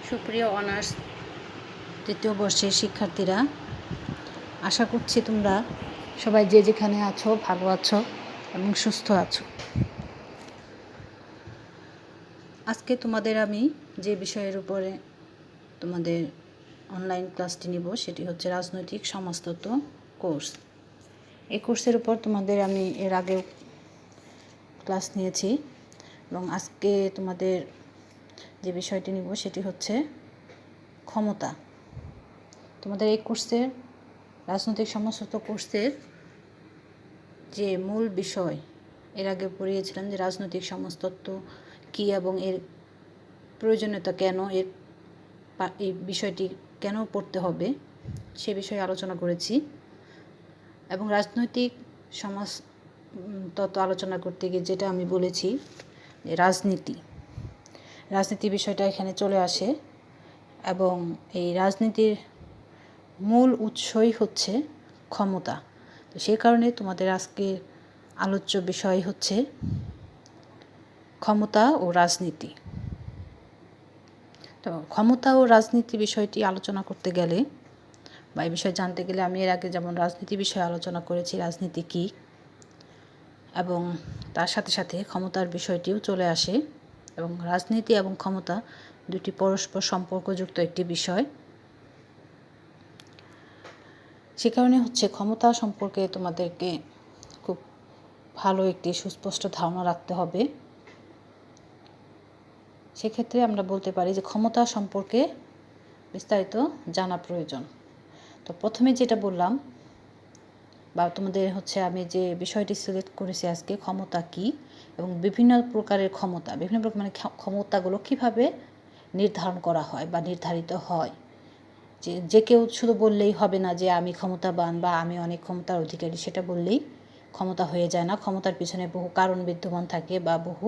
সুপ্রিয় অনার্স তৃতীয় বর্ষের শিক্ষার্থীরা, আশা করছি তোমরা সবাই যে যেখানে আছো ভালো আছো এবং সুস্থ আছো। আজকে তোমাদের আমি যে বিষয়ের উপরে তোমাদের অনলাইন ক্লাসটি নিব সেটি হচ্ছে রাজনৈতিক সমাজতত্ত্ব কোর্স। এই কোর্সের উপর তোমাদের আমি এর আগেও ক্লাস নিয়েছি এবং আজকে তোমাদের যে বিষয়টি নিব সেটি হচ্ছে ক্ষমতা। তোমাদের এই কোর্সের রাজনৈতিক সমাজতত্ত্ব কোর্সের যে মূল বিষয়, এর আগে পড়িয়েছিলাম যে রাজনৈতিক সমাজতত্ত্ব কী এবং এর প্রয়োজনীয়তা কেন, এই বিষয়টি কেন পড়তে হবে সে বিষয়ে আলোচনা করেছি। এবং রাজনৈতিক সমাজতত্ত্ব আলোচনা করতে গিয়ে যেটা আমি বলেছি যে রাজনীতি বিষয়টা এখানে চলে আসে এবং এই রাজনীতির মূল উৎসই হচ্ছে ক্ষমতা। তো সেই কারণে তোমাদের আজকে আলোচ্য বিষয় হচ্ছে ক্ষমতা ও রাজনীতি। তো ক্ষমতা ও রাজনীতি বিষয়টি আলোচনা করতে গেলে বা এই বিষয়ে জানতে গেলে আমি এর আগে যেমন রাজনীতি বিষয়ে আলোচনা করেছি, রাজনীতি কী, এবং তার সাথে সাথে ক্ষমতার বিষয়টিও চলে আসে। এবং রাজনীতি এবং ক্ষমতা দুটি পরস্পর সম্পর্কযুক্ত একটি বিষয়। সে কারণে হচ্ছে ক্ষমতা সম্পর্কে তোমাদেরকে খুব ভালো একটি সুস্পষ্ট ধারণা রাখতে হবে। সেক্ষেত্রে আমরা বলতে পারি যে ক্ষমতা সম্পর্কে বিস্তারিত জানা প্রয়োজন। তো প্রথমে যেটা বললাম বা তোমাদের হচ্ছে আমি যে বিষয়টি সিলেক্ট করেছি আজকে, ক্ষমতা কী এবং বিভিন্ন প্রকারের ক্ষমতা, বিভিন্ন প্রকার মানে ক্ষমতাগুলো কীভাবে নির্ধারণ করা হয় বা নির্ধারিত হয়। যে কেউ শুধু বললেই হবে না যে আমি ক্ষমতাবান বা আমি অনেক ক্ষমতার অধিকারী, সেটা বললেই ক্ষমতা হয়ে যায় না। ক্ষমতার পিছনে বহু কারণ বিদ্যমান থাকে বা বহু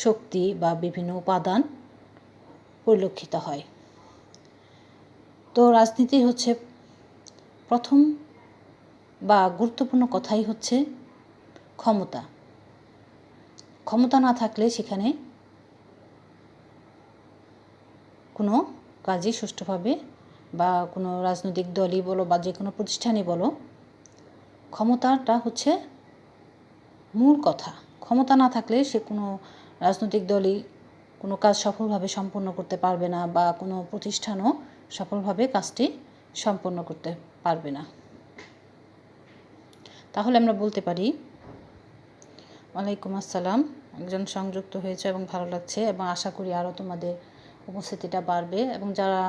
শক্তি বা বিভিন্ন উপাদান পরিলক্ষিত হয়। তো রাজনীতির হচ্ছে প্রথম বা গুরুত্বপূর্ণ কথাই হচ্ছে ক্ষমতা। ক্ষমতা না থাকলে সেখানে কোনো কাজই সুষ্ঠুভাবে বা কোনো রাজনৈতিক দলই বলো বা যে কোনো প্রতিষ্ঠানই বলো, ক্ষমতাটা হচ্ছে মূল কথা। ক্ষমতা না থাকলে সে কোনো রাজনৈতিক দলই কোনো কাজ সফলভাবে সম্পন্ন করতে পারবে না বা কোনো প্রতিষ্ঠানও সফলভাবে কাজটি সম্পন্ন করতে পারবে না। তাহলে আমরা বলতে পারি, ওয়ালাইকুম আসসালাম, একজন সংযুক্ত হয়েছে এবং ভালো লাগছে এবং আশা করি আরও তোমাদের উপস্থিতিটা বাড়বে। এবং যারা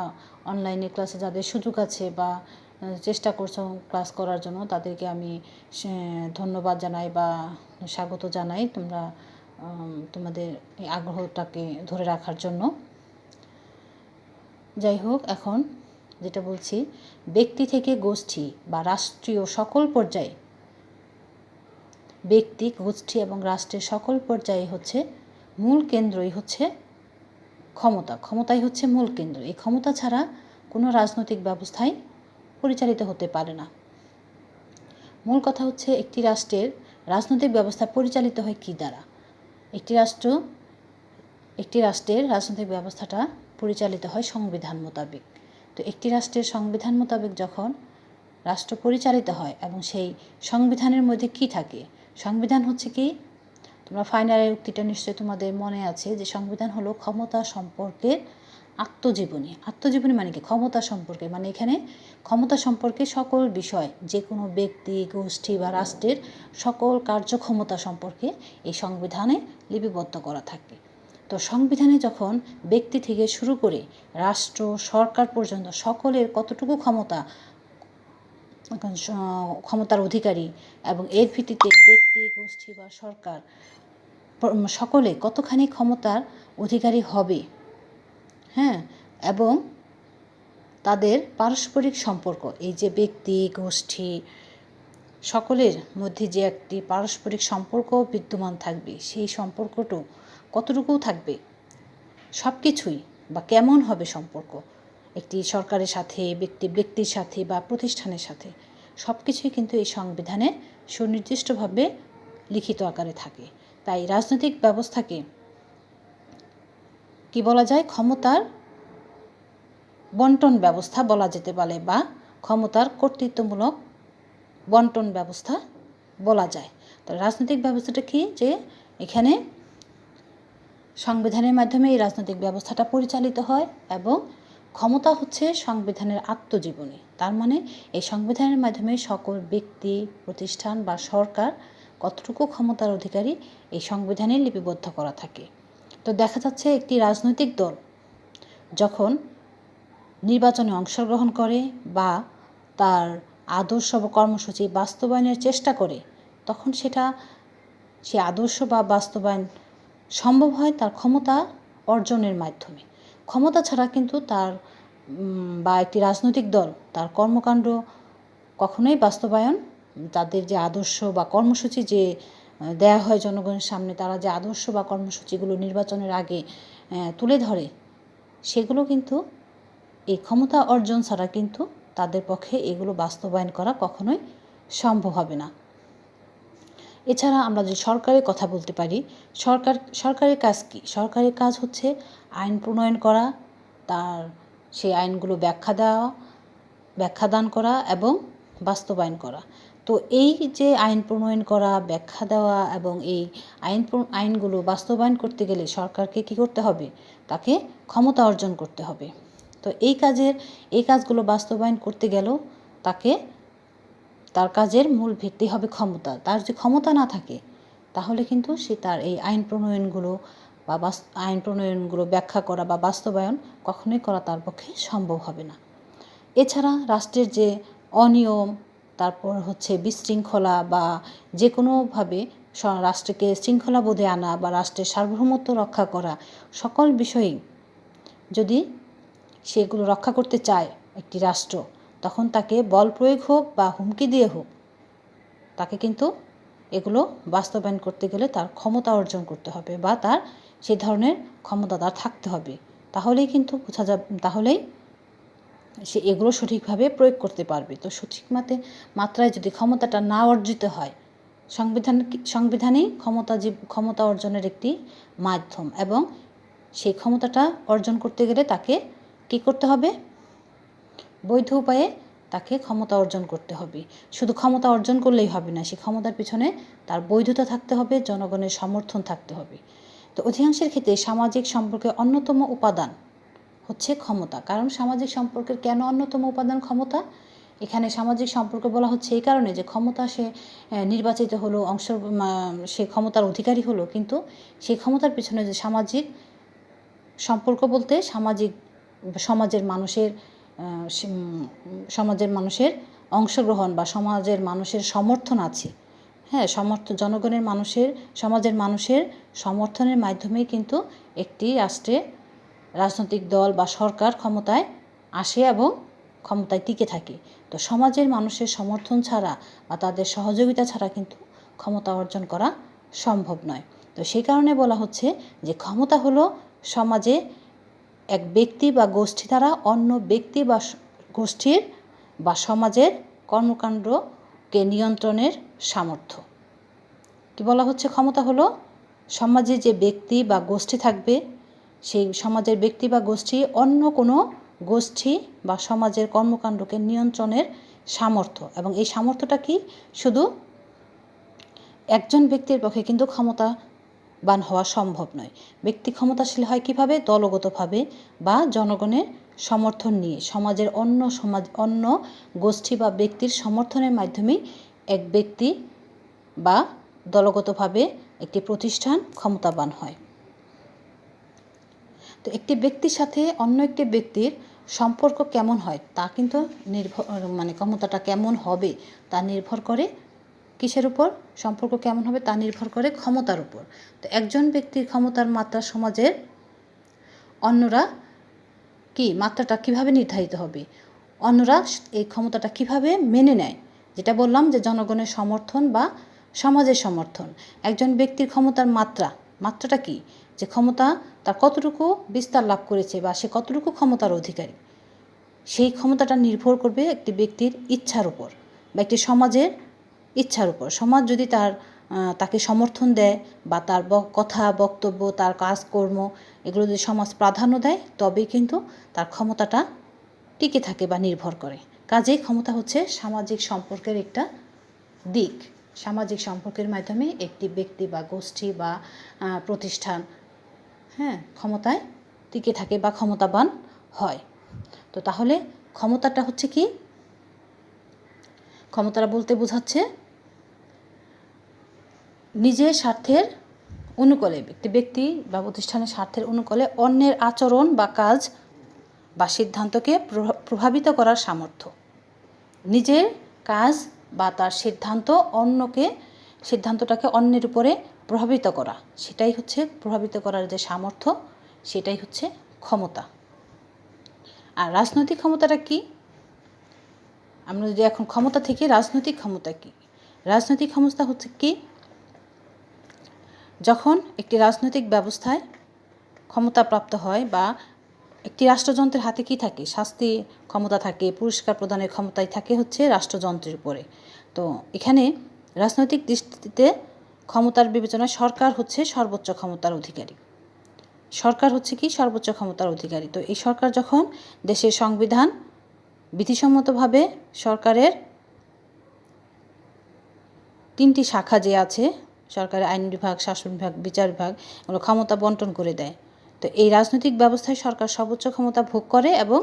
অনলাইনে ক্লাসে যাদের সুযোগ আছে বা চেষ্টা করছো ক্লাস করার জন্য, তাদেরকে আমি ধন্যবাদ জানাই বা স্বাগত জানাই তোমরা তোমাদের এই আগ্রহটাকে ধরে রাখার জন্য। যাই হোক, এখন যেটা বলছি, ব্যক্তি থেকে গোষ্ঠী বা রাষ্ট্রীয় সকল পর্যায়ে, ব্যক্তি, গোষ্ঠী এবং রাষ্ট্রের সকল পর্যায়ে হচ্ছে মূল কেন্দ্রই হচ্ছে ক্ষমতা। ক্ষমতাই হচ্ছে মূল কেন্দ্র। এই ক্ষমতা ছাড়া কোনো রাজনৈতিক ব্যবস্থাই পরিচালিত হতে পারে না। মূল কথা হচ্ছে একটি রাষ্ট্রের রাজনৈতিক ব্যবস্থা পরিচালিত হয় কী দ্বারা? একটি রাষ্ট্রের রাজনৈতিক ব্যবস্থাটা পরিচালিত হয় সংবিধান মোতাবেক। তো একটি রাষ্ট্রের সংবিধান মোতাবেক যখন রাষ্ট্র পরিচালিত হয় এবং সেই সংবিধানের মধ্যে কি থাকে? সংবিধান হচ্ছে কি? তোমরা ফাইনালের উক্তিটা নিশ্চয়ই তোমাদের মনে আছে যে সংবিধান হলো ক্ষমতা সম্পর্কের আত্মজীবনী। আত্মজীবনী মানে কি? ক্ষমতা সম্পর্কে, মানে এখানে ক্ষমতা সম্পর্কে সকল বিষয়, যে কোনো ব্যক্তি, গোষ্ঠী বা রাষ্ট্রের সকল কার্যক্ষমতা সম্পর্কে এই সংবিধানে লিপিবদ্ধ করা থাকে। তো সংবিধানে যখন ব্যক্তি থেকে শুরু করে রাষ্ট্র, সরকার পর্যন্ত সকলের কতটুকু ক্ষমতার অধিকারী এবং এর ভিত্তিতে ব্যক্তি, গোষ্ঠী বা সরকার সকলে কতখানি ক্ষমতার অধিকারী হবে, হ্যাঁ, এবং তাদের পারস্পরিক সম্পর্ক, এই যে ব্যক্তি, গোষ্ঠী সকলের মধ্যে যে একটি পারস্পরিক সম্পর্ক বিদ্যমান থাকবে, সেই সম্পর্কটা কতটুকু থাকবে, সব কিছুই বা কেমন হবে সম্পর্ক একটি সরকারের সাথে, ব্যক্তির সাথে বা প্রতিষ্ঠানের সাথে, সব কিছুই কিন্তু এই সংবিধানে সুনির্দিষ্টভাবে লিখিত আকারে থাকে। তাই রাজনৈতিক ব্যবস্থাকে কি বলা যায়? ক্ষমতার বন্টন ব্যবস্থা বলা যেতে পারে, বা ক্ষমতার কর্তৃত্বমূলক বন্টন ব্যবস্থা বলা যায়। তো রাজনৈতিক ব্যবস্থাটা কি, যে এখানে সংবিধানের মাধ্যমে এই রাজনৈতিক ব্যবস্থাটা পরিচালিত হয় এবং ক্ষমতা হচ্ছে সংবিধানের আত্মজীবনী। তার মানে এই সংবিধানের মাধ্যমে সকল ব্যক্তি, প্রতিষ্ঠান বা সরকার কতটুকু ক্ষমতার অধিকারী এই সংবিধানে লিপিবদ্ধ করা থাকে। তো দেখা যাচ্ছে একটি রাজনৈতিক দল যখন নির্বাচনে অংশগ্রহণ করে বা তার আদর্শ বা কর্মসূচি বাস্তবায়নের চেষ্টা করে, তখন সে আদর্শ বা বাস্তবায়ন সম্ভব হয় তার ক্ষমতা অর্জনের মাধ্যমে। ক্ষমতা ছাড়া কিন্তু তার বা একটি রাজনৈতিক দল তার কর্মকাণ্ড কখনোই বাস্তবায়ন, তাদের যে আদর্শ বা কর্মসূচি যে দেয়া হয় জনগণের সামনে, তারা যে আদর্শ বা কর্মসূচিগুলো নির্বাচনের আগে তুলে ধরে, সেগুলো কিন্তু এই ক্ষমতা অর্জন ছাড়া কিন্তু তাদের পক্ষে এগুলো বাস্তবায়ন করা কখনোই সম্ভব হবে না। এছাড়া আমরা যে সরকারের কথা বলতে পারি, সরকারের কাজ কি? সরকারের কাজ হচ্ছে আইন প্রণয়ন করা, তার সেই আইনগুলো ব্যাখ্যাদান করা এবং বাস্তবায়ন করা। তো এই যে আইন প্রণয়ন করা, ব্যাখ্যা দেওয়া এবং এই আইনগুলো বাস্তবায়ন করতে গেলে সরকারকে কী করতে হবে? তাকে ক্ষমতা অর্জন করতে হবে। তো এই কাজগুলো বাস্তবায়ন করতে গেলেও তার কাজের মূল ভিত্তি হবে ক্ষমতা। তার যে ক্ষমতা না থাকে, তাহলে কিন্তু সে তার এই আইন প্রণয়নগুলো ব্যাখ্যা করা বা বাস্তবায়ন কখনোই করা তার পক্ষে সম্ভব হবে না। এছাড়া রাষ্ট্রের যে অনিয়ম, তারপর হচ্ছে বিশৃঙ্খলা বা যে কোনোভাবে রাষ্ট্রকে শৃঙ্খলাবোধে আনা বা রাষ্ট্রের সার্বভৌমত্ব রক্ষা করা, সকল বিষয়েই যদি সেগুলো রক্ষা করতে চায় একটি রাষ্ট্র, তখন তাকে বল প্রয়োগ হোক বা হুমকি দিয়ে হোক, তাকে কিন্তু এগুলো বাস্তবায়ন করতে গেলে তার ক্ষমতা অর্জন করতে হবে বা তার সেই ধরনের ক্ষমতা তার থাকতে হবে। তাহলেই কিন্তু তাহলেই সে এগুলো সঠিকভাবে প্রয়োগ করতে পারবে। তো সঠিক মাত্রায় যদি ক্ষমতাটা না অর্জিত হয়, সংবিধানেই ক্ষমতা অর্জনের একটি মাধ্যম, এবং সেই ক্ষমতাটা অর্জন করতে গেলে তাকে কী করতে হবে? বৈধ উপায়ে তাকে ক্ষমতা অর্জন করতে হবে। শুধু ক্ষমতা অর্জন করলেই হবে না, সেই ক্ষমতার পিছনে তার বৈধতা থাকতে হবে, জনগণের সমর্থন থাকতে হবে। তো অধিকাংশের ক্ষেত্রে সামাজিক সম্পর্কের অন্যতম উপাদান হচ্ছে ক্ষমতা। কারণ সামাজিক সম্পর্কের কেন অন্যতম উপাদান ক্ষমতা? এখানে সামাজিক সম্পর্ক বলা হচ্ছে এই কারণে যে ক্ষমতা সে নির্বাচিত হলো, সে ক্ষমতার অধিকারী হলো, কিন্তু সেই ক্ষমতার পিছনে যে সামাজিক সম্পর্ক বলতে সমাজের মানুষের অংশগ্রহণ বা সমাজের মানুষের সমর্থন আছে। হ্যাঁ, সমাজের মানুষের সমর্থনের মাধ্যমেই কিন্তু একটি রাষ্ট্রে রাজনৈতিক দল বা সরকার ক্ষমতায় আসে এবং ক্ষমতায় টিকে থাকে। তো সমাজের মানুষের সমর্থন ছাড়া বা তাদের সহযোগিতা ছাড়া কিন্তু ক্ষমতা অর্জন করা সম্ভব নয়। তো সেই কারণে বলা হচ্ছে যে ক্ষমতা হলো সমাজে এক ব্যক্তি বা গোষ্ঠী দ্বারা অন্য ব্যক্তি বা গোষ্ঠীর বা সমাজের কর্মকাণ্ডকে নিয়ন্ত্রণের সামর্থ্য। কি বলা হচ্ছে? ক্ষমতা হলো সমাজে যে ব্যক্তি বা গোষ্ঠী থাকবে, সেই সমাজের ব্যক্তি বা গোষ্ঠী অন্য কোনো গোষ্ঠী বা সমাজের কর্মকাণ্ডকে নিয়ন্ত্রণের সামর্থ্য। এবং এই সামর্থ্যটা কি শুধু একজন ব্যক্তির পক্ষে কিন্তু ক্ষমতাবান হওয়া সম্ভব নয়। ব্যক্তি ক্ষমতাশীল হয় কিভাবে? দলগতভাবে বা জনগণের সমর্থন নিয়ে, সমাজের অন্য গোষ্ঠী বা ব্যক্তির সমর্থনের মাধ্যমেই এক ব্যক্তি বা দলগতভাবে একটি প্রতিষ্ঠান ক্ষমতাবান হয়। তো একটি ব্যক্তির সাথে অন্য একটি ব্যক্তির সম্পর্ক কেমন হয় তা কিন্তু ক্ষমতাটা কেমন হবে তা নির্ভর করে কিসের উপর? সম্পর্ক কেমন হবে তা নির্ভর করে ক্ষমতার উপর। তো একজন ব্যক্তির ক্ষমতার মাত্রা সমাজের অন্যরা মাত্রাটা কিভাবে নির্ধারিত হবে? অন্যরা এই ক্ষমতাটা কিভাবে মেনে নেয়? যেটা বললাম যে জনগণের সমর্থন বা সমাজের সমর্থন। একজন ব্যক্তির ক্ষমতার মাত্রাটা কি? যে ক্ষমতা তার কতটুকু বিস্তার লাভ করেছে বা সে কতটুকু ক্ষমতার অধিকারী, সেই ক্ষমতাটা নির্ভর করবে একটি ব্যক্তির ইচ্ছার উপর বা একটি সমাজের ইচ্ছার উপর। সমাজ যদি তাকে সমর্থন দেয় বা তার কথা, বক্তব্য, তার কাজকর্ম এগুলো যদি সমাজ প্রাধান্য দেয়, তবেই কিন্তু তার ক্ষমতাটা টিকে থাকে বা নির্ভর করে। কাজেই ক্ষমতা হচ্ছে সামাজিক সম্পর্কের একটা দিক। সামাজিক সম্পর্কের মাধ্যমে একটি ব্যক্তি বা গোষ্ঠী বা প্রতিষ্ঠান ক্ষমতায় টিকে থাকে বা ক্ষমতাবান হয়। তো তাহলে ক্ষমতাটা হচ্ছে কি? ক্ষমতাটা বলতে বোঝাচ্ছে নিজের স্বার্থের অনুকূলে, একটি ব্যক্তি বা প্রতিষ্ঠানের স্বার্থের অনুকূলে অন্যের আচরণ বা কাজ বা সিদ্ধান্তকে প্রভাবিত করার সামর্থ্য। নিজের কাজ বা তার সিদ্ধান্তটাকে অন্যের উপরে প্রভাবিত করা, সেটাই হচ্ছে প্রভাবিত করার যে সামর্থ্য, সেটাই হচ্ছে ক্ষমতা। আর রাজনৈতিক ক্ষমতাটা কি? আমরা যদি এখন ক্ষমতা থেকে রাজনৈতিক ক্ষমতা কি, রাজনৈতিক ক্ষমতা হচ্ছে কি? যখন একটি রাজনৈতিক ব্যবস্থায় ক্ষমতাপ্রাপ্ত হয় বা একটি রাষ্ট্রযন্ত্রের হাতে কি থাকে? শাস্তি ক্ষমতা থাকে, পুরস্কার প্রদানের ক্ষমতাই থাকে হচ্ছে রাষ্ট্রযন্ত্রের উপরে। তো এখানে রাজনৈতিক দৃষ্টিতে ক্ষমতার বিবেচনায় সরকার হচ্ছে সর্বোচ্চ ক্ষমতার অধিকারী। সরকার হচ্ছে কি? সর্বোচ্চ ক্ষমতার অধিকারী। তো এই সরকার যখন দেশের সংবিধান বিধিসম্মতভাবে সরকারের 3টি শাখা যে আছে, সরকারের আইন বিভাগ, শাসন বিভাগ, বিচার বিভাগ, এগুলো ক্ষমতা বন্টন করে দেয়। তো এই রাজনৈতিক ব্যবস্থায় সরকার সর্বোচ্চ ক্ষমতা ভোগ করে এবং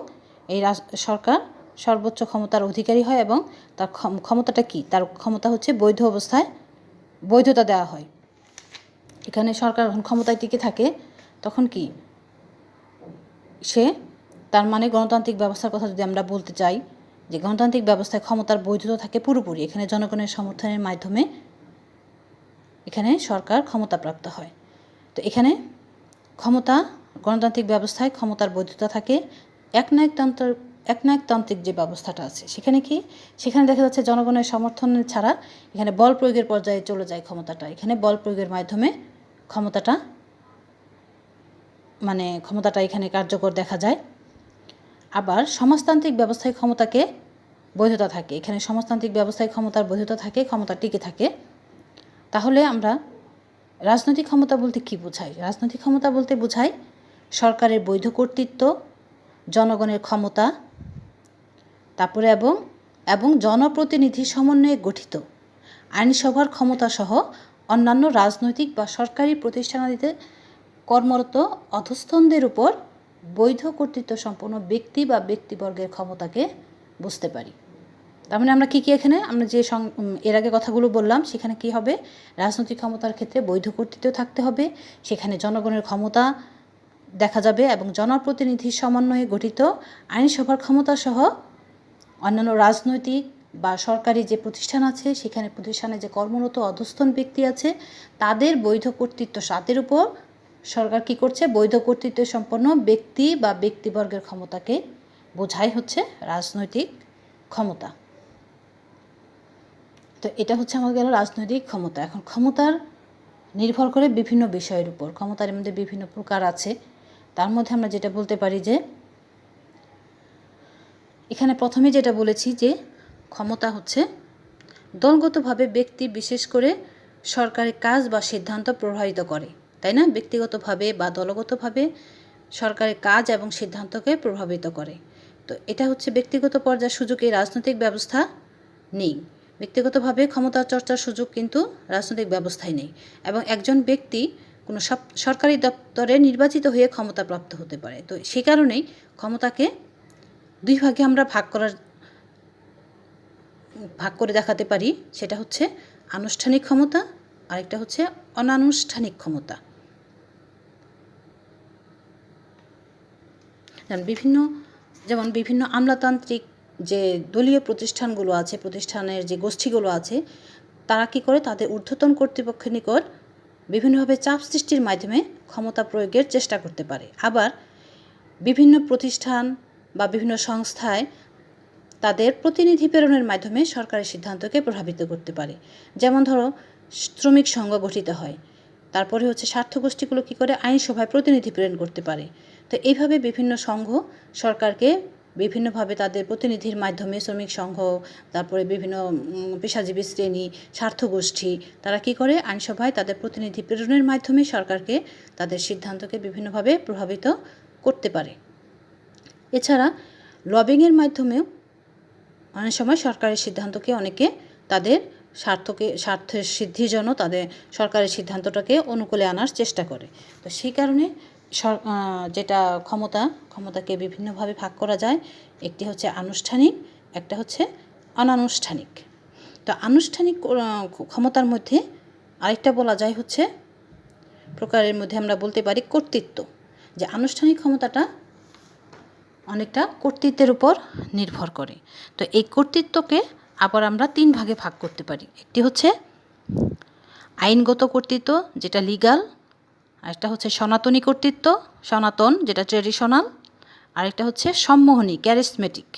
এই সরকার সর্বোচ্চ ক্ষমতার অধিকারী হয় এবং তার ক্ষমতাটা কি? তার ক্ষমতা হচ্ছে বৈধ অবস্থায় বৈধতা দেওয়া হয়। এখানে সরকার যখন ক্ষমতায় টিকে থাকে তখন কি সে, তার মানে গণতান্ত্রিক ব্যবস্থার কথা যদি আমরা বলতে চাই, যে গণতান্ত্রিক ব্যবস্থায় ক্ষমতার বৈধতা থাকে পুরোপুরি। এখানে জনগণের সমর্থনের মাধ্যমে এখানে সরকার ক্ষমতাপ্রাপ্ত হয়। তো এখানে ক্ষমতা, গণতান্ত্রিক ব্যবস্থায় ক্ষমতার বৈধতা থাকে। একনায়কতান্ত্রিক যে ব্যবস্থাটা আছে সেখানে কি? সেখানে দেখা যাচ্ছে জনগণের সমর্থন ছাড়া এখানে বল প্রয়োগের পর্যায়ে চলে যায় ক্ষমতাটা। এখানে বল প্রয়োগের মাধ্যমে ক্ষমতাটা এখানে কার্যকর দেখা যায়। আবার সমাজতান্ত্রিক ব্যবস্থায় ক্ষমতাকে বৈধতা থাকে। এখানে সমাজতান্ত্রিক ব্যবস্থায় ক্ষমতার বৈধতা থাকে, ক্ষমতা টিকে থাকে। তাহলে আমরা রাজনৈতিক ক্ষমতা বলতে কি বোঝাই? রাজনৈতিক ক্ষমতা বলতে বোঝাই সরকারের বৈধ কর্তৃত্ব, জনগণের ক্ষমতা, তারপরে এবং জনপ্রতিনিধির সমন্বয়ে গঠিত আইনসভার ক্ষমতাসহ অন্যান্য রাজনৈতিক বা সরকারি প্রতিষ্ঠানাদিতে কর্মরত অধস্তনদের উপর বৈধ কর্তৃত্ব সম্পন্ন ব্যক্তি বা ব্যক্তিবর্গের ক্ষমতাকে বুঝতে পারি। তার মানে আমরা কী এখানে আমরা যে এর আগে কথাগুলো বললাম, সেখানে কি হবে? রাজনৈতিক ক্ষমতার ক্ষেত্রে বৈধ কর্তৃত্ব থাকতে হবে, সেখানে জনগণের ক্ষমতা দেখা যাবে এবং জনপ্রতিনিধির সমন্বয়ে গঠিত আইনসভার ক্ষমতাসহ অন্যান্য রাজনৈতিক বা সরকারি যে প্রতিষ্ঠান আছে, সেখানে প্রতিষ্ঠানে যে কর্মরত অধস্তন ব্যক্তি আছে, তাদের বৈধ কর্তৃত্ব, তাদের উপর সরকার কি করছে? বৈধ কর্তৃত্ব সম্পন্ন ব্যক্তি বা ব্যক্তিবর্গের ক্ষমতাকে বোঝাই হচ্ছে রাজনৈতিক ক্ষমতা। তো এটা হচ্ছে আমাদের গেল রাজনৈতিক ক্ষমতা। এখন ক্ষমতার নির্ভর করে বিভিন্ন বিষয়ের উপর। ক্ষমতার মধ্যে বিভিন্ন প্রকার আছে। তার মধ্যে আমরা যেটা বলতে পারি যে এখানে প্রথমে যেটা বলেছি যে ক্ষমতা হচ্ছে দলগতভাবে ব্যক্তি, বিশেষ করে সরকারি কাজ বা সিদ্ধান্ত প্রভাবিত করে, তাই না? ব্যক্তিগতভাবে বা দলগতভাবে সরকারি কাজ এবং সিদ্ধান্তকে প্রভাবিত করে। তো এটা হচ্ছে ব্যক্তিগত পর্যায়ের সুযোগ এই রাজনৈতিক ব্যবস্থা নেই। ব্যক্তিগতভাবে ক্ষমতা চর্চার সুযোগ কিন্তু রাজনৈতিক ব্যবস্থায় নেই। এবং একজন ব্যক্তি কোনো সরকারি দপ্তরে নির্বাচিত হয়ে ক্ষমতাপ্রাপ্ত হতে পারে। তো সে কারণেই ক্ষমতাকে দুই ভাগে আমরা ভাগ করে দেখাতে পারি। সেটা হচ্ছে আনুষ্ঠানিক ক্ষমতা, আরেকটা হচ্ছে অনানুষ্ঠানিক ক্ষমতা। যেমন বিভিন্ন আমলাতান্ত্রিক যে দলীয় প্রতিষ্ঠানগুলো আছে, প্রতিষ্ঠানের যে গোষ্ঠীগুলো আছে, তারা কী করে? তাদের ঊর্ধ্বতন কর্তৃপক্ষের নিকট বিভিন্নভাবে চাপ সৃষ্টির মাধ্যমে ক্ষমতা প্রয়োগের চেষ্টা করতে পারে। আবার বিভিন্ন প্রতিষ্ঠান বা বিভিন্ন সংস্থায় তাদের প্রতিনিধি প্রেরণের মাধ্যমে সরকারি সিদ্ধান্তকে প্রভাবিত করতে পারে। যেমন ধরো, শ্রমিক সংঘ গঠিত হয়, তারপরে হচ্ছে স্বার্থগোষ্ঠীগুলো কী করে? আইনসভায় প্রতিনিধি প্রেরণ করতে পারে। তো এইভাবে বিভিন্ন সংঘ সরকারকে বিভিন্নভাবে তাদের প্রতিনিধির মাধ্যমে, শ্রমিক সংঘ, তারপরে বিভিন্ন পেশাজীবী শ্রেণী, স্বার্থগোষ্ঠী, তারা কী করে? আইনসভায় তাদের প্রতিনিধি প্রেরণের মাধ্যমে সরকারকে তাদের সিদ্ধান্তকে বিভিন্নভাবে প্রভাবিত করতে পারে। এছাড়া লবিংয়ের মাধ্যমেও অনেক সময় সরকারের সিদ্ধান্তকে অনেকে তাদের স্বার্থের সিদ্ধির জন্য তাদের সরকারের সিদ্ধান্তটাকে অনুকূলে আনার চেষ্টা করে। তো সেই কারণে যেটা ক্ষমতাকে বিভিন্নভাবে ভাগ করা যায়। একটি হচ্ছে আনুষ্ঠানিক, একটা হচ্ছে অনানুষ্ঠানিক। তো আনুষ্ঠানিক ক্ষমতার মধ্যে আরেকটা বলা যায় হচ্ছে প্রকারের মধ্যে আমরা বলতে পারি কর্তৃত্ব। যে আনুষ্ঠানিক ক্ষমতাটা অনেকটা কর্তৃত্বের উপর নির্ভর করে। তো এই কর্তৃত্বকে আবার আমরা 3 ভাগে ভাগ করতে পারি। একটি হচ্ছে আইনগত কর্তৃত্ব, যেটা লিগাল, আরেকটা হচ্ছে সনাতনী কর্তৃত্ব, সনাতন যেটা ট্রেডিশনাল, আরেকটা হচ্ছে সম্মোহনী ক্যারিসমেটিক।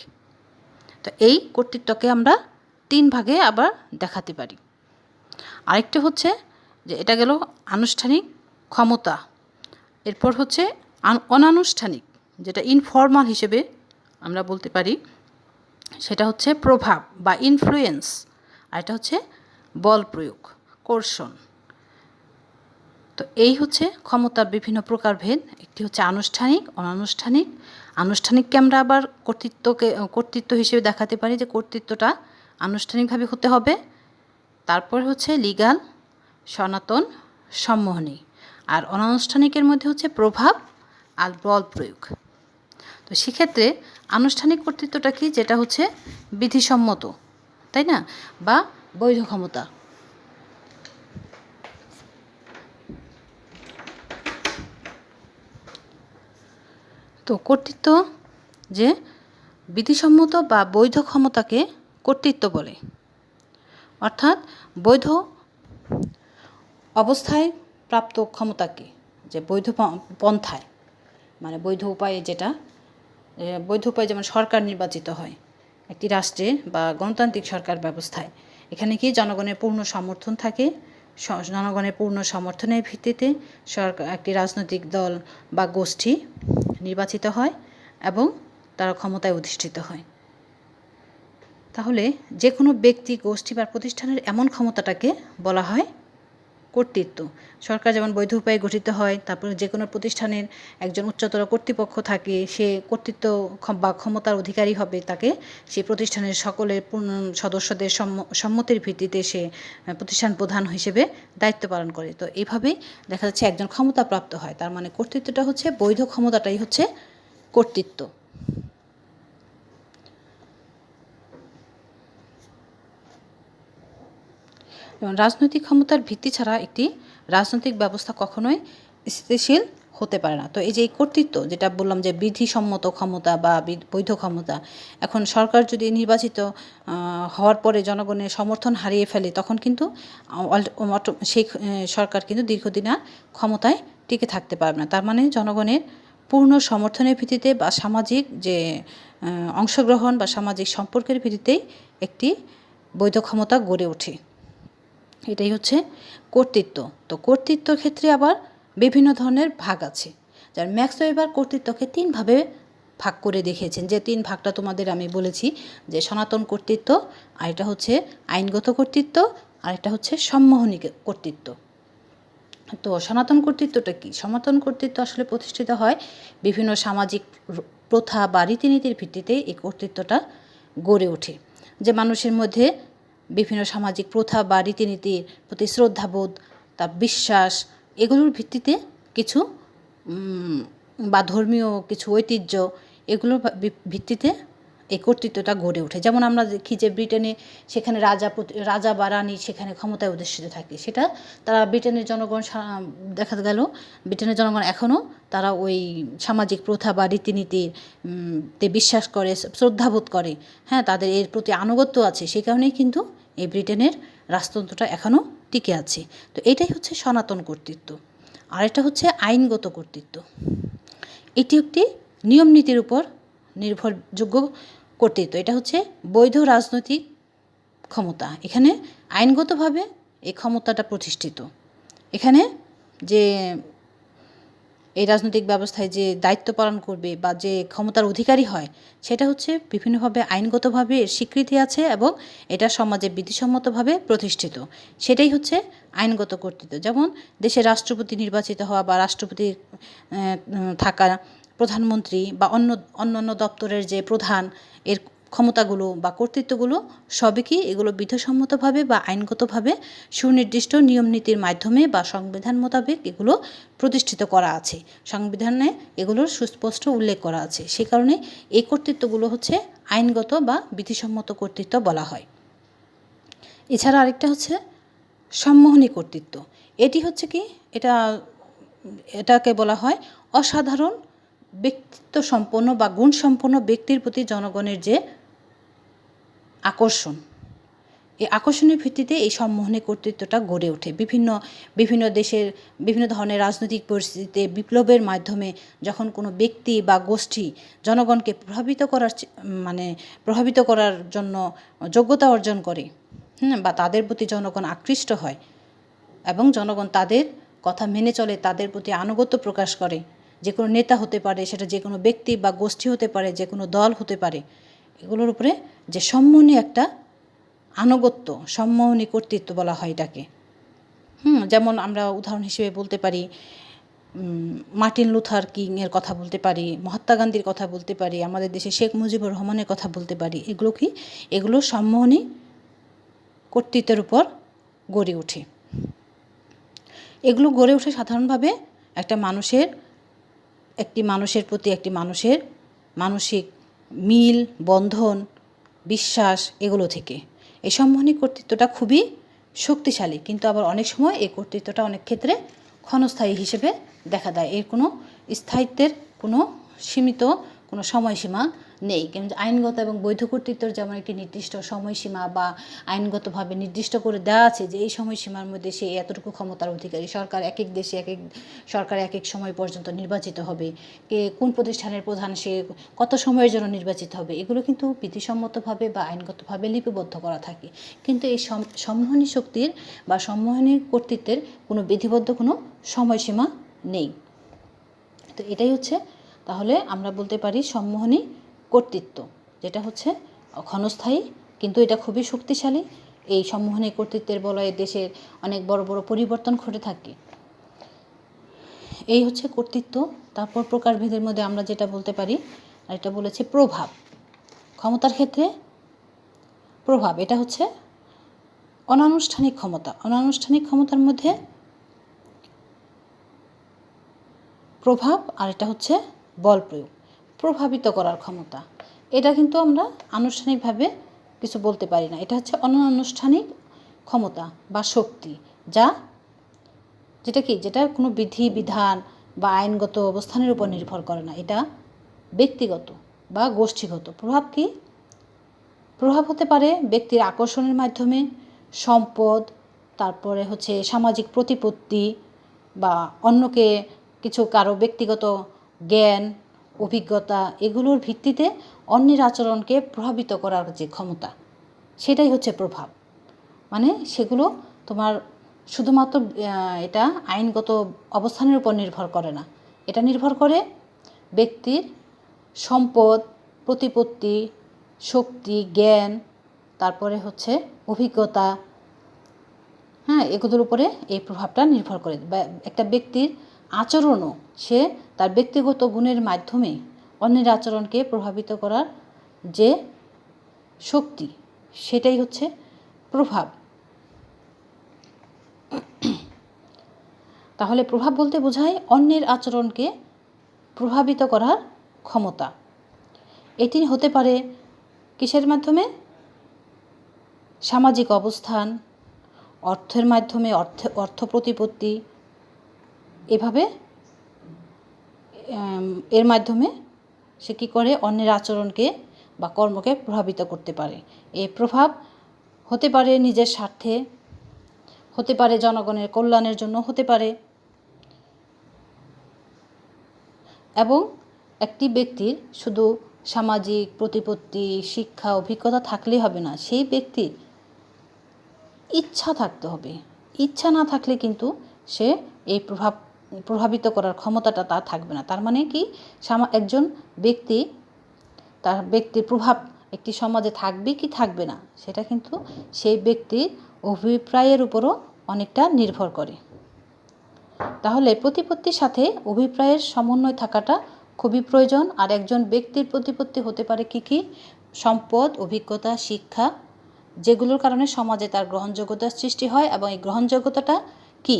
তো এই কর্তৃত্বকে আমরা 3 ভাগে আবার দেখাতে পারি। আরেকটা হচ্ছে যে এটা গেল আনুষ্ঠানিক ক্ষমতা। এরপর হচ্ছে অনানুষ্ঠানিক, যেটা ইনফর্মাল হিসেবে আমরা বলতে পারি, সেটা হচ্ছে প্রভাব বা ইনফ্লুয়েন্স, আর এটা হচ্ছে বল প্রয়োগ, কোর্শন। তো এই হচ্ছে ক্ষমতার বিভিন্ন প্রকারভেদ। একটি হচ্ছে আনুষ্ঠানিক, অনানুষ্ঠানিক। আনুষ্ঠানিককে আমরা আবার কর্তৃত্ব হিসেবে দেখাতে পারি, যে কর্তৃত্বটা আনুষ্ঠানিকভাবে হতে হবে। তারপর হচ্ছে লিগাল, সনাতন, সম্মোহনী। আর অনানুষ্ঠানিকের মধ্যে হচ্ছে প্রভাব আর বল প্রয়োগ। তো সেক্ষেত্রে আনুষ্ঠানিক কর্তৃত্বটা কি, যেটা হচ্ছে বিধিসম্মত, তাই না, বা বৈধ ক্ষমতা। তো কর্তৃত্ব যে বিধিসম্মত বা বৈধ ক্ষমতাকে কর্তৃত্ব বলে। অর্থাৎ বৈধ অবস্থায় প্রাপ্ত ক্ষমতাকে, যে বৈধ পন্থায়, মানে বৈধ উপায়ে, যেটা বৈধ উপায়ে যেমন সরকার নির্বাচিত হয় একটি রাষ্ট্রে বা গণতান্ত্রিক সরকার ব্যবস্থায়, এখানে কি জনগণের পূর্ণ সমর্থন থাকে। জনগণের পূর্ণ সমর্থনের ভিত্তিতে সরকার, একটি রাজনৈতিক দল বা গোষ্ঠী নির্বাচিত হয় এবং তারা ক্ষমতায় অধিষ্ঠিত হয়। তাহলে যে কোনো ব্যক্তি, গোষ্ঠী বা প্রতিষ্ঠানের এমন ক্ষমতাটাকে বলা হয় কর্তৃত্ব। সরকার যেমন বৈধ উপায়ে গঠিত হয়, তারপরে যে কোনো প্রতিষ্ঠানের একজন উচ্চতর কর্তৃপক্ষ থাকে, সে কর্তৃত্ব বা ক্ষমতার অধিকারী হবে, তাকে সেই প্রতিষ্ঠানের সকলের সদস্যদের সম্মতির ভিত্তিতে সে প্রতিষ্ঠান প্রধান হিসেবে দায়িত্ব পালন করে। তো এইভাবেই দেখা যাচ্ছে একজন ক্ষমতাপ্রাপ্ত হয়। তার মানে কর্তৃত্বটা হচ্ছে, বৈধ ক্ষমতাটাই হচ্ছে কর্তৃত্ব। রাজনৈতিক ক্ষমতার ভিত্তি ছাড়া একটি রাজনৈতিক ব্যবস্থা কখনোই স্থিতিশীল হতে পারে না। তো এই যে এই কর্তৃত্ব, যেটা বললাম যে বিধিসম্মত ক্ষমতা বা বৈধ ক্ষমতা, এখন সরকার যদি নির্বাচিত হওয়ার পরে জনগণের সমর্থন হারিয়ে ফেলে, তখন কিন্তু সেই সরকার কিন্তু দীর্ঘদিন আর ক্ষমতায় টিকে থাকতে পারবে না। তার মানে জনগণের পূর্ণ সমর্থনের ভিত্তিতে বা সামাজিক যে অংশগ্রহণ বা সামাজিক সম্পর্কের ভিত্তিতেই একটি বৈধ ক্ষমতা গড়ে ওঠে। এটাই হচ্ছে কর্তৃত্ব। তো কর্তৃত্বর ক্ষেত্রে আবার বিভিন্ন ধরনের ভাগ আছে। যার ম্যাক্স ওয়েবার কর্তৃত্বকে 3 ভাবে ভাগ করে দেখিয়েছেন। যে 3 ভাগটা তোমাদের আমি বলেছি, যে সনাতন কর্তৃত্ব, আর এটা হচ্ছে আইনগত কর্তৃত্ব, আর এটা হচ্ছে সম্মোহনী কর্তৃত্ব। তো সনাতন কর্তৃত্বটা কি? সনাতন কর্তৃত্ব আসলে প্রতিষ্ঠিত হয় বিভিন্ন সামাজিক প্রথা বা রীতিনীতির ভিত্তিতে এই কর্তৃত্বটা গড়ে ওঠে। যে মানুষের মধ্যে বিভিন্ন সামাজিক প্রথা বা রীতিনীতির প্রতি শ্রদ্ধাবোধ, তার বিশ্বাস, এগুলোর ভিত্তিতে কিছু বা ধর্মীয় কিছু ঐতিহ্য, এগুলোর ভিত্তিতে এই কর্তৃত্বটা গড়ে ওঠে। যেমন আমরা দেখি যে ব্রিটেনে, সেখানে রাজা বা রানী সেখানে ক্ষমতায় অধিষ্ঠিত থাকে, সেটা তারা ব্রিটেনের জনগণ, দেখা গেল ব্রিটেনের জনগণ এখনও তারা ওই সামাজিক প্রথা বা রীতিনীতিতে বিশ্বাস করে, শ্রদ্ধাবোধ করে, হ্যাঁ, তাদের এর প্রতি আনুগত্য আছে। সেই কারণেই কিন্তু এই ব্রিটেনের রাজতন্ত্রটা এখনও টিকে আছে। তো এটাই হচ্ছে সনাতন কর্তৃত্ব। আরেকটা হচ্ছে আইনগত কর্তৃত্ব। এটি একটি নিয়ম নীতির উপর নির্ভরযোগ্য কর্তৃত্ব। এটা হচ্ছে বৈধ রাজনৈতিক ক্ষমতা। এখানে আইনগতভাবে এই ক্ষমতাটা প্রতিষ্ঠিত। এখানে যে এই রাজনৈতিক ব্যবস্থায় যে দায়িত্ব পালন করবে বা যে ক্ষমতার অধিকারী হয়, সেটা হচ্ছে বিভিন্নভাবে আইনগতভাবে এর স্বীকৃতি আছে এবং এটা সমাজে বিধিসম্মতভাবে প্রতিষ্ঠিত। সেটাই হচ্ছে আইনগত কর্তৃত্ব। যেমন দেশের রাষ্ট্রপতি নির্বাচিত হওয়া বা রাষ্ট্রপতি থাকা, প্রধানমন্ত্রী বা অন্যান্য দপ্তরের যে প্রধান, এর ক্ষমতাগুলো বা কর্তৃত্বগুলো সবই কি এগুলো বিধিসম্মতভাবে বা আইনগতভাবে সুনির্দিষ্ট নিয়মনীতির মাধ্যমে বা সংবিধান মোতাবেক এগুলো প্রতিষ্ঠিত করা আছে। সংবিধানে এগুলোর সুস্পষ্ট উল্লেখ করা আছে। সে কারণে এই কর্তৃত্বগুলো হচ্ছে আইনগত বা বিধিসম্মত কর্তৃত্ব বলা হয়। এছাড়া আরেকটা হচ্ছে সম্মোহনী কর্তৃত্ব। এটি হচ্ছে কি, এটাকে বলা হয় অসাধারণ ব্যক্তিত্ব সম্পন্ন বা গুণসম্পন্ন ব্যক্তির প্রতি জনগণের যে আকর্ষণ, এই আকর্ষণের ভিত্তিতে এই সম্মোহনী কর্তৃত্বটা গড়ে ওঠে। বিভিন্ন দেশের বিভিন্ন ধরনের রাজনৈতিক পরিস্থিতিতে বিপ্লবের মাধ্যমে যখন কোনো ব্যক্তি বা গোষ্ঠী জনগণকে প্রভাবিত করার জন্য যোগ্যতা অর্জন করে, বা তাদের প্রতি জনগণ আকৃষ্ট হয় এবং জনগণ তাদের কথা মেনে চলে, তাদের প্রতি আনুগত্য প্রকাশ করে। যে কোনো নেতা হতে পারে, সেটা যে কোনো ব্যক্তি বা গোষ্ঠী হতে পারে, যে কোনো দল হতে পারে। এগুলোর উপরে যে সম্মোহনী একটা আনুগত্য, সম্মোহনী কর্তৃত্ব বলা হয় এটাকে। যেমন আমরা উদাহরণ হিসেবে বলতে পারি মার্টিন লুথার কিংয়ের কথা বলতে পারি, মহাত্মা গান্ধীর কথা বলতে পারি, আমাদের দেশে শেখ মুজিবুর রহমানের কথা বলতে পারি। এগুলো সম্মোহনী কর্তৃত্বের উপর গড়ে ওঠে। এগুলো গড়ে ওঠে সাধারণভাবে একটি মানুষের প্রতি একটি মানুষের মানসিক মিল, বন্ধন, বিশ্বাস, এগুলো থেকে। এই সম্মোহনী কর্তৃত্বটা খুবই শক্তিশালী, কিন্তু আবার অনেক সময় এই কর্তৃত্বটা অনেক ক্ষেত্রে ক্ষণস্থায়ী হিসেবে দেখা দেয়। এর কোনো স্থায়িত্বের কোনো সীমিত কোনো সময়সীমা নেই। কিন্তু আইনগত এবং বৈধ কর্তৃত্বের যেমন একটি নির্দিষ্ট সময়সীমা বা আইনগতভাবে নির্দিষ্ট করে দেওয়া আছে যে এই সময়সীমার মধ্যে সে এতটুকু ক্ষমতার অধিকারী। সরকার এক এক দেশে সরকার এক এক সময় পর্যন্ত নির্বাচিত হবে, কোন প্রতিষ্ঠানের প্রধান সে কত সময়ের জন্য নির্বাচিত হবে, এগুলো কিন্তু বিধিসম্মতভাবে বা আইনগতভাবে লিপিবদ্ধ করা থাকে। কিন্তু এই সম্মোহনী শক্তির বা সম্মোহনী কর্তৃত্বের কোনো বিধিবদ্ধ কোনো সময়সীমা নেই। তো এটাই হচ্ছে তাহলে আমরা বলতে পারি সম্মোহনী কর্তৃত্ব, যেটা হচ্ছে ক্ষণস্থায়ী কিন্তু এটা খুবই শক্তিশালী। এই সম্মোহনী কর্তৃত্বের বলয়ে দেশের অনেক বড় বড় পরিবর্তন ঘটে থাকে। এই হচ্ছে কর্তৃত্ব। তারপর প্রকারভেদের মধ্যে আমরা যেটা বলতে পারি, আর এটা বলেছে প্রভাব। ক্ষমতার ক্ষেত্রে প্রভাব, এটা হচ্ছে অনানুষ্ঠানিক ক্ষমতা। অনানুষ্ঠানিক ক্ষমতার মধ্যে প্রভাব, আর এটা হচ্ছে বল প্রয়োগ, প্রভাবিত করার ক্ষমতা। এটা কিন্তু আমরা আনুষ্ঠানিকভাবে কিছু বলতে পারি না। এটা হচ্ছে অনানুষ্ঠানিক ক্ষমতা বা শক্তি, যেটা কোনো বিধি বিধান বা আইনগত অবস্থানের উপর নির্ভর করে না। এটা ব্যক্তিগত বা গোষ্ঠীগত। প্রভাব কি? প্রভাব হতে পারে ব্যক্তির আকর্ষণের মাধ্যমে, সম্পদ, তারপরে হচ্ছে সামাজিক প্রতিপত্তি বা অন্যকে কারো ব্যক্তিগত জ্ঞান, অভিজ্ঞতা, এগুলোর ভিত্তিতে অন্যের আচরণকে প্রভাবিত করার যে ক্ষমতা, সেটাই হচ্ছে প্রভাব। মানে সেগুলো তোমার শুধুমাত্র এটা আইনগত অবস্থানের উপর নির্ভর করে না, এটা নির্ভর করে ব্যক্তির সম্পদ, প্রতিপত্তি, শক্তি, জ্ঞান, তারপরে হচ্ছে অভিজ্ঞতা, এগুলোর উপরে এই প্রভাবটা নির্ভর করে। একটা ব্যক্তির আচরণও সে তার ব্যক্তিগত গুণের মাধ্যমে অন্যের আচরণকে প্রভাবিত করার যে শক্তি, সেটাই হচ্ছে প্রভাব। তাহলে প্রভাব বলতে বোঝায় অন্যের আচরণকে প্রভাবিত করার ক্ষমতা। এটি হতে পারে কিসের মাধ্যমে? সামাজিক অবস্থান, অর্থের মাধ্যমে, অর্থ প্রতিপত্তি, এভাবে এর মাধ্যমে সে কী করে অন্যের আচরণকে বা কর্মকে প্রভাবিত করতে পারে। এই প্রভাব হতে পারে নিজের স্বার্থে, হতে পারে জনগণের কল্যাণের জন্য, হতে পারে। এবং একটি ব্যক্তির শুধু সামাজিক প্রতিপত্তি, শিক্ষা, অভিজ্ঞতা থাকলেই হবে না, সেই ব্যক্তির ইচ্ছা থাকতে হবে। ইচ্ছা না থাকলে কিন্তু সে এই প্রভাবিত করার ক্ষমতাটা তার থাকবে না। তার মানে কি, একজন ব্যক্তি, তার ব্যক্তির প্রভাব একটি সমাজে থাকবে কি থাকবে না, সেটা কিন্তু সেই ব্যক্তির অভিপ্রায়ের উপরও অনেকটা নির্ভর করে। তাহলে প্রতিপত্তির সাথে অভিপ্রায়ের সমন্বয় থাকাটা খুবই প্রয়োজন। আর একজন ব্যক্তির প্রতিপত্তি হতে পারে কি সম্পদ, অভিজ্ঞতা, শিক্ষা, যেগুলোর কারণে সমাজে তার গ্রহণযোগ্যতার সৃষ্টি হয় এবং এই গ্রহণযোগ্যতাটা কি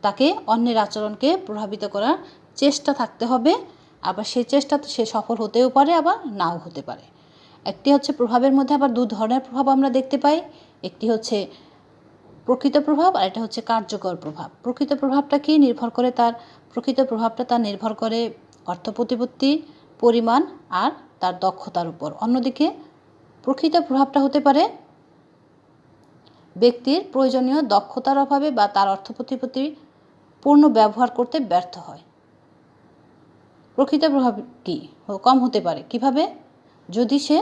তাকে অন্যের আচরণকে প্রভাবিত করার চেষ্টা থাকতে হবে। আবার সেই চেষ্টা সে সফল হতেও পারে, আবার নাও হতে পারে। একটি হচ্ছে প্রভাবের মধ্যে আবার দু ধরনের প্রভাব আমরা দেখতে পাই। একটি হচ্ছে প্রকৃত প্রভাব আর এটা হচ্ছে কার্যকর প্রভাব। প্রকৃত প্রভাবটা কি নির্ভর করে তার নির্ভর করে অর্থ প্রতিপত্তির পরিমাণ আর তার দক্ষতার উপর। অন্যদিকে প্রকৃত প্রভাবটা হতে পারে ব্যক্তির প্রয়োজনীয় দক্ষতার অভাবে বা তার অর্থ প্রতিপত্তি পূর্ণ ব্যবহার করতে ব্যর্থ হয়। প্রকৃত প্রভাব কি কম হতে পারে কিভাবে? যদি সে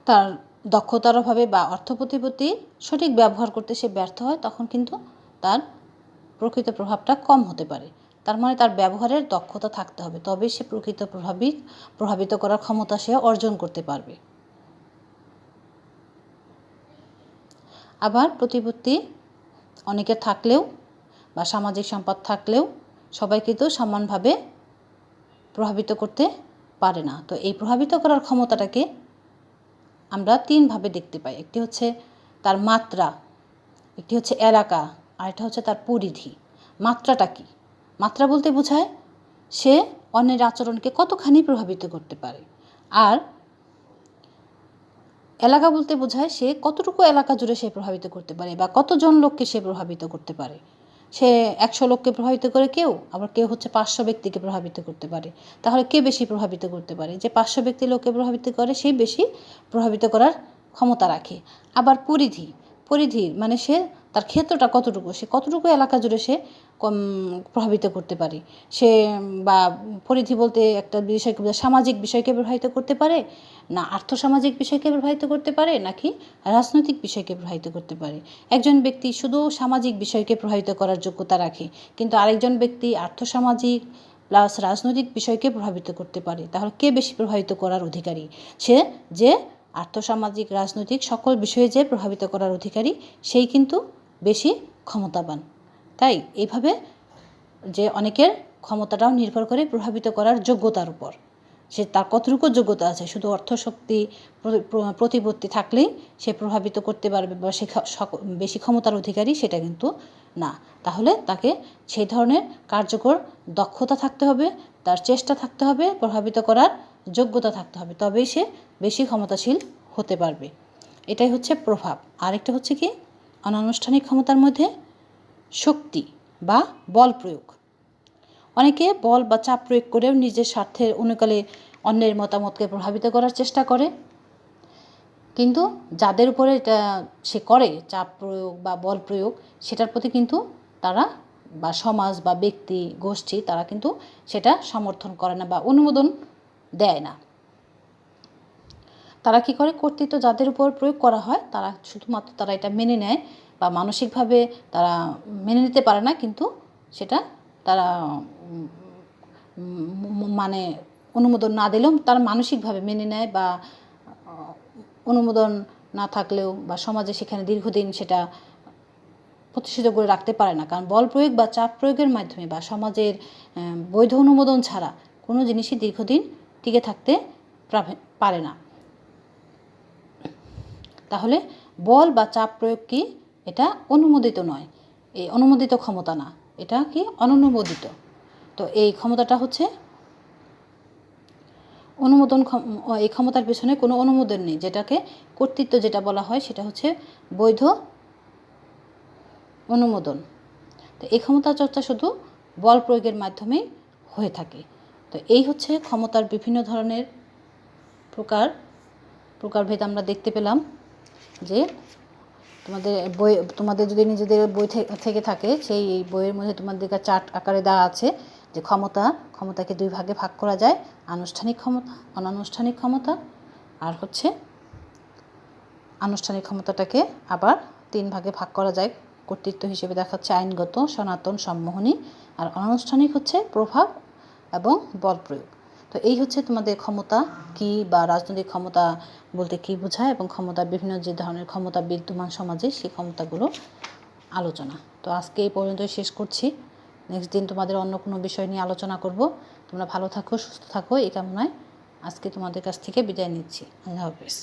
তার দক্ষতার অভাবে বা অর্থ প্রতিপত্তি সঠিক ব্যবহার করতে সে ব্যর্থ হয়, তখন কিন্তু তার প্রকৃত প্রভাবটা কম হতে পারে। তার মানে তার ব্যবহারের দক্ষতা থাকতে হবে, তবেই সে প্রকৃত প্রভাবিত করার ক্ষমতা সে অর্জন করতে পারবে। আবার প্রতিপত্তি অনেকের থাকলেও বা সামাজিক সম্পদ থাকলেও সবাই কিন্তু সমানভাবে প্রভাবিত করতে পারে না। তো এই প্রভাবিত করার ক্ষমতাটাকে আমরা তিনভাবে দেখতে পাই। একটি হচ্ছে তার মাত্রা, একটি হচ্ছে এলাকা, আর এটা হচ্ছে তার পরিধি। মাত্রাটা কি? মাত্রা বলতে বোঝায় সে অন্যের আচরণকে কতখানি প্রভাবিত করতে পারে। আর এলাকা বলতে বোঝায় সে কতটুকু এলাকা জুড়ে সে প্রভাবিত করতে পারে বা কতজন লোককে সে প্রভাবিত করতে পারে। সে 100 লোককে প্রভাবিত করে কেউ, আবার কেউ হচ্ছে 500 ব্যক্তিকে প্রভাবিত করতে পারে। তাহলে কে বেশি প্রভাবিত করতে পারে? যে 500 ব্যক্তি লোককে প্রভাবিত করে সেই বেশি প্রভাবিত করার ক্ষমতা রাখে। আবার পরিধির মানে সে তার ক্ষেত্রটা কতটুকু, সে কতটুকু এলাকা জুড়ে সে প্রভাবিত করতে পারে। সে বা পরিধি বলতে একটা বিষয়কে সামাজিক বিষয়কে প্রভাবিত করতে পারে, না আর্থসামাজিক বিষয়কে প্রভাবিত করতে পারে, নাকি রাজনৈতিক বিষয়কে প্রভাবিত করতে পারে। একজন ব্যক্তি শুধু সামাজিক বিষয়কে প্রভাবিত করার যোগ্যতা রাখে, কিন্তু আরেকজন ব্যক্তি আর্থসামাজিক প্লাস রাজনৈতিক বিষয়কে প্রভাবিত করতে পারে। তাহলে কে বেশি প্রভাবিত করার অধিকারী? সে যে আর্থসামাজিক রাজনৈতিক সকল বিষয়ে যে প্রভাবিত করার অধিকারী সেই কিন্তু বেশি ক্ষমতাবান। তাই এইভাবে যে অনেকের ক্ষমতাটাও নির্ভর করে প্রভাবিত করার যোগ্যতার উপর, সে তার কতটুকু যোগ্যতা আছে। শুধু অর্থশক্তি প্রতিপত্তি থাকলেই সে প্রভাবিত করতে পারবে বা সে বেশি ক্ষমতার অধিকারী সেটা কিন্তু না। তাহলে তাকে সেই ধরনের কার্যকর দক্ষতা থাকতে হবে, তার চেষ্টা থাকতে হবে, প্রভাবিত করার যোগ্যতা থাকতে হবে, তবেই সে বেশি ক্ষমতাশীল হতে পারবে। এটাই হচ্ছে প্রভাব। আরেকটা হচ্ছে কি অনানুষ্ঠানিক ক্ষমতার মধ্যে শক্তি বা বল প্রয়োগ। অনেকে বল বা চাপ প্রয়োগ করেও নিজের স্বার্থের অনুকূলে অন্যের মতামতকে প্রভাবিত করার চেষ্টা করে। কিন্তু যাদের উপরে এটা সে করে চাপ প্রয়োগ বা বল প্রয়োগ, সেটার প্রতি কিন্তু তারা বা সমাজ বা ব্যক্তি গোষ্ঠী তারা কিন্তু সেটা সমর্থন করে না বা অনুমোদন দেয় না। তারা কি করে, কর্তৃত্ব যাদের উপর প্রয়োগ করা হয় তারা শুধুমাত্র তারা এটা মেনে নেয় বা মানসিকভাবে তারা মেনে নিতে পারে না, কিন্তু সেটা তারা মানে অনুমোদন না দিলেও তারা মানসিকভাবে মেনে নেয় বা অনুমোদন না থাকলেও বা সমাজে সেখানে দীর্ঘদিন সেটা প্রতিষ্ঠিত করে রাখতে পারে না। কারণ বল প্রয়োগ বা চাপ প্রয়োগের মাধ্যমে বা সমাজের বৈধ অনুমোদন ছাড়া কোনো জিনিসই দীর্ঘদিন টিকে থাকতে পারে না। তাহলে বল বা চাপ প্রয়োগ কি? এটা অনুমোদিত নয়, এই অনুমোদিত ক্ষমতা না, এটা কি অননুমোদিত। তো এই ক্ষমতাটা হচ্ছে অনুমোদন, এই ক্ষমতার পেছনে কোনো অনুমোদন নেই। যেটাকে কর্তৃত্ব যেটা বলা হয় সেটা হচ্ছে বৈধ অনুমোদন। তো এই ক্ষমতা চর্চা শুধু বল প্রয়োগের মাধ্যমেই হয়ে থাকে। তো এই হচ্ছে ক্ষমতার বিভিন্ন ধরনের প্রকারভেদ আমরা দেখতে পেলাম। যে তোমাদের যদি নিজেদের বই থেকে থাকে সেই বইয়ের মধ্যে তোমাদের চার্ট আকারে দেওয়া আছে যে ক্ষমতাকে দুই ভাগে ভাগ করা যায়, আনুষ্ঠানিক ক্ষমতা, অনানুষ্ঠানিক ক্ষমতা। আর হচ্ছে আনুষ্ঠানিক ক্ষমতাটাকে আবার 3 ভাগে ভাগ করা যায়। কর্তৃত্ব হিসেবে দেখাচ্ছে আইনগত, সনাতন, সম্মোহনী। আর অনানুষ্ঠানিক হচ্ছে প্রভাব এবং বল প্রয়োগ। তো এই হচ্ছে তোমাদের ক্ষমতা কি বা রাজনৈতিক ক্ষমতা বলতে কি বোঝায় এবং ক্ষমতার বিভিন্ন যে ধরনের ক্ষমতা বিদ্যমান সমাজে সেই ক্ষমতাগুলো আলোচনা। তো আজকে এই পর্যন্তই শেষ করছি। নেক্সট দিন তোমাদের অন্য কোনো বিষয় নিয়ে আলোচনা করব। তোমরা ভালো থাকো, সুস্থ থাকো, এই কামনায় আজকে তোমাদের কাছ থেকে বিদায় নিচ্ছি। আল্লাহ হাফেজ।